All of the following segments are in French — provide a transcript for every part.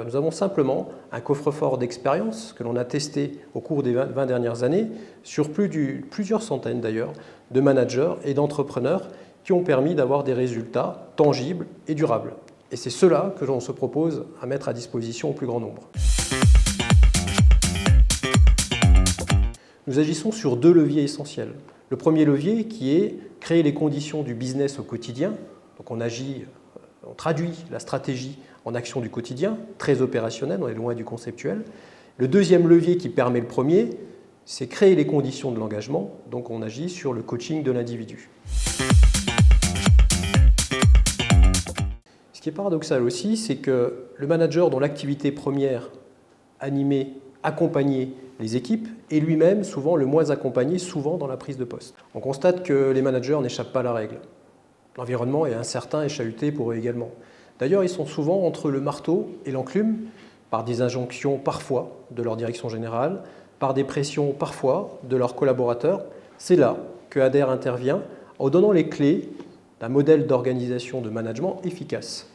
nous avons simplement un coffre-fort d'expérience que l'on a testé au cours des 20 dernières années sur plusieurs centaines d'ailleurs de managers et d'entrepreneurs qui ont permis d'avoir des résultats tangibles et durables. Et c'est cela que l'on se propose à mettre à disposition au plus grand nombre. Nous agissons sur deux leviers essentiels. Le premier levier qui est créer les conditions du business au quotidien. Donc on traduit la stratégie en action du quotidien, très opérationnel, on est loin du conceptuel. Le deuxième levier qui permet le premier, c'est créer les conditions de l'engagement. Donc on agit sur le coaching de l'individu. Ce qui est paradoxal aussi, c'est que le manager dont l'activité première, animer, accompagner les équipes, est lui-même souvent le moins accompagné, souvent dans la prise de poste. On constate que les managers n'échappent pas à la règle. L'environnement est incertain et chahuté pour eux également. D'ailleurs, ils sont souvent entre le marteau et l'enclume, par des injonctions parfois de leur direction générale, par des pressions parfois de leurs collaborateurs. C'est là que ADER intervient en donnant les clés d'un modèle d'organisation de management efficace.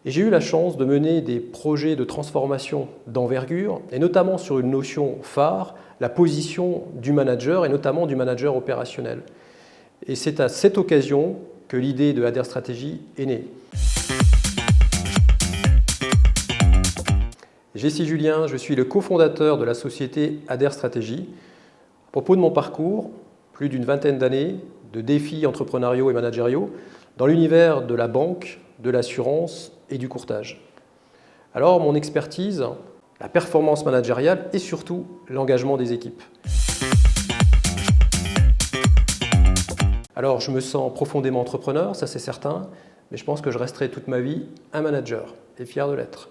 Et j'ai eu la chance de mener des projets de transformation d'envergure, et notamment sur une notion phare, la position du manager, et notamment du manager opérationnel. Et c'est à cette occasion que l'idée de ADER Stratégie est née. Jessie Julien, je suis le cofondateur de la société ADER Stratégie. À propos de mon parcours, plus d'une vingtaine d'années de défis entrepreneuriaux et managériaux dans l'univers de la banque, de l'assurance et du courtage. Alors, mon expertise, la performance managériale et surtout l'engagement des équipes. Alors, je me sens profondément entrepreneur, ça c'est certain, mais je pense que je resterai toute ma vie un manager et fier de l'être.